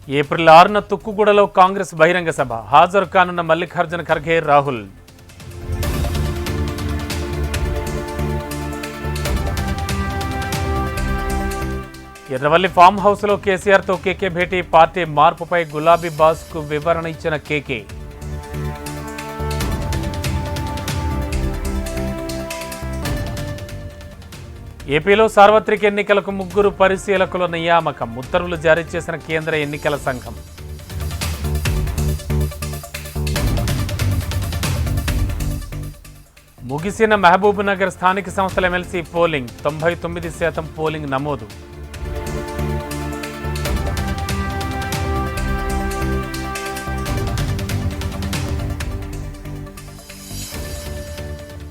April 6న తుక్కుగూడలో Congress బహిరంగ సభ హాజరు కానున్న మల్లికార్జున ఖర్గే, రాహుల్. ఎర్రవల్లి ఫామ్ హౌస్లో కేసీఆర్తో కేకే భేటీ, పార్టీ మార్పుపై గులాబీ బాస్కు వివరణ ఇచ్చిన కేకే. ఏపీలో సార్వత్రిక ఎన్నికలకు 3 పరిశీలకుల నియామకం, ఉత్తర్వులు జారీ చేసిన కేంద్ర ఎన్నికల సంఘం. ముగిసిన మహబూబ్నగర్ స్థానిక సంస్థల ఎమ్మెల్సీ పోలింగ్, 99% పోలింగ్ నమోదు.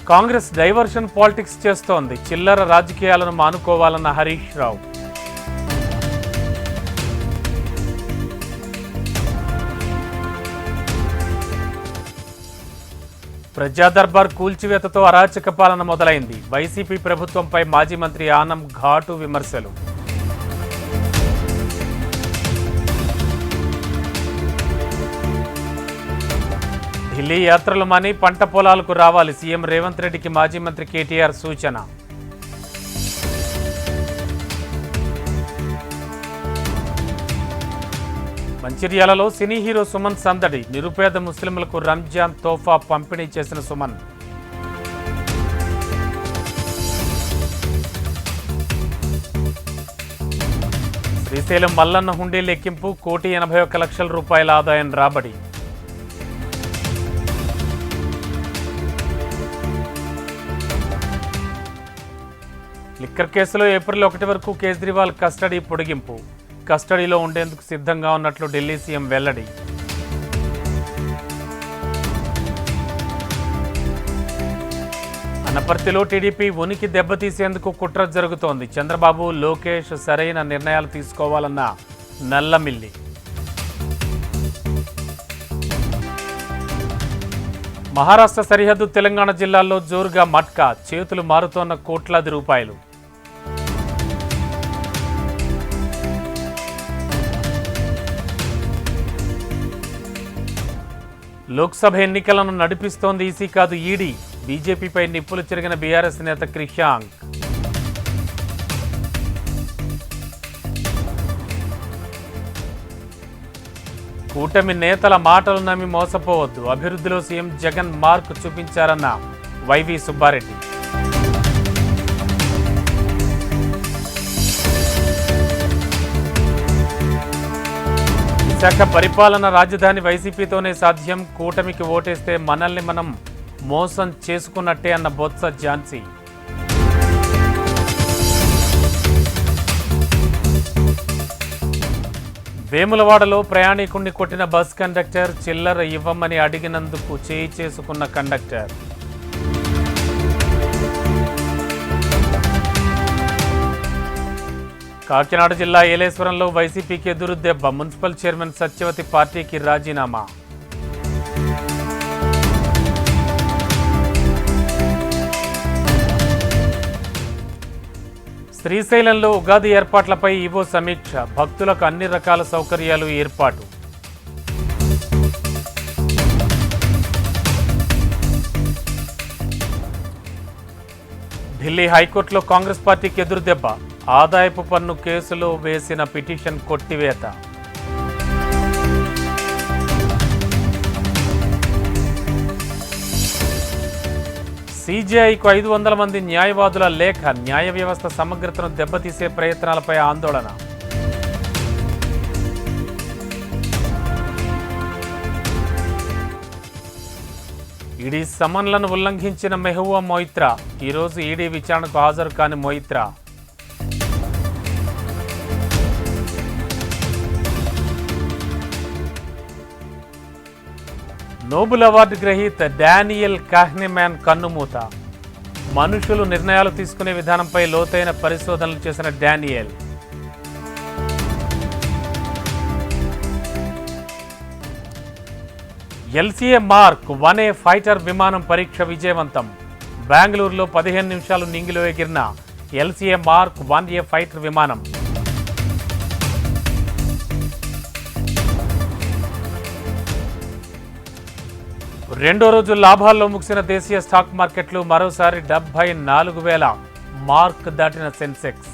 కాంగ్రెస్ డైవర్షన్ పాలిటిక్స్ చేస్తోంది, చిల్లర రాజకీయాలను మానుకోవాలన్న హరీష్ రావు. ప్రజా దర్బార్ కూల్చివేతతో అరాచక పాలన మొదలైంది, వైసీపీ ప్రభుత్వంపై మాజీ మంత్రి ఆనం ఘాటు విమర్శలు. ఢిల్లీ యాత్రలు మాని పంట పొలాలకు రావాలి, సీఎం రేవంత్ రెడ్డికి మాజీ మంత్రి కేటీఆర్ సూచన. మంచిర్యాలలో సినీ హీరో సుమన్ సందడి, నిరుపేద ముస్లింలకు రంజాన్ తోఫా పంపిణీ చేసిన సుమన్. శ్రీశైలం మల్లన్న హుండీ లెక్కింపు, 1,81,00,000 రూపాయల ఆదాయం రాబడి. లిక్కర్ కేసులో ఏప్రిల్ 1 వరకు కేజ్రీవాల్ కస్టడీ పొడిగింపు, కస్టడీలో ఉండేందుకు సిద్ధంగా ఉన్నట్లు ఢిల్లీ సీఎం వెల్లడి. అనపర్తిలో టీడీపీ ఉనికి దెబ్బతీసేందుకు కుట్ర జరుగుతోంది, చంద్రబాబు, లోకేష్ సరైన నిర్ణయాలు తీసుకోవాలన్న నల్లమిల్లి. మహారాష్ట్ర సరిహద్దు తెలంగాణ జిల్లాల్లో జోరుగా మట్కా, చేతులు మారుతోన్న కోట్లాది రూపాయలు. లోక్సభ ఎన్నికలను నడిపిస్తోంది ఈసీ కాదు ఈడీ, బీజేపీపై నిప్పులు చెరిగిన బీఆర్ఎస్ నేత క్రిషాంక్. కూటమి నేతల మాటలు నమ్మి మోసపోవద్దు, అభివృద్ధిలో సీఎం జగన్ మార్క్ చూపించారన్న వైవి సుబ్బారెడ్డి. విశాఖ పరిపాలన రాజధాని వైసీపీతోనే సాధ్యం, కూటమికి ఓటేస్తే మనల్ని మనం మోసం చేసుకున్నట్టే అన్న బొత్స ఝాన్సీ. వేములవాడలో ప్రయాణికుణ్ణి కొట్టిన బస్ కండక్టర్, చిల్లర ఇవ్వమని అడిగినందుకు చేయి చేసుకున్న కండక్టర్. కాకినాడ జిల్లా ఏలేశ్వరంలో వైసీపీకి ఎదురు దెబ్బ, మున్సిపల్ చైర్మన్ సత్యవతి పార్టీకి రాజీనామా. శ్రీశైలంలో ఉగాది ఏర్పాట్లపై ఈవో సమీక్ష, భక్తులకు అన్ని రకాల సౌకర్యాలు ఏర్పాటు. ఢిల్లీ హైకోర్టులో కాంగ్రెస్ పార్టీకి ఎదురు దెబ్బ, ఆదాయపు పన్ను కేసులో వేసిన పిటిషన్ కొట్టివేత. సీజేఐకు 500 మంది న్యాయవాదుల లేఖ, న్యాయ వ్యవస్థ సమగ్రతను దెబ్బతీసే ప్రయత్నాలపై ఆందోళన. ఈడీ సమన్లను ఉల్లంఘించిన మెహబూబా మొయిత్రా, ఈరోజు ఈడీ విచారణకు హాజరు కాని మొయిత్రా. నోబెల్ అవార్డు గ్రహీత డానియల్ కాహ్నెమాన్ కన్నుమూత, మనుషులు నిర్ణయాలు తీసుకునే విధానంపై లోతైన పరిశోధనలు చేసిన Daniel. LCA mark 1A fighter విమానం పరీక్ష విజయవంతం, బెంగళూరులో 15 నిమిషాలు నింగిలో ఎగిరిన ఎల్సీఏ మార్క్ 1A ఫైటర్ విమానం. రెండో రోజు లాభాల్లో ముగిసిన దేశీయ స్టాక్ మార్కెట్లు మరోసారి 74,000 మార్క్ దాటిన సెన్సెక్స్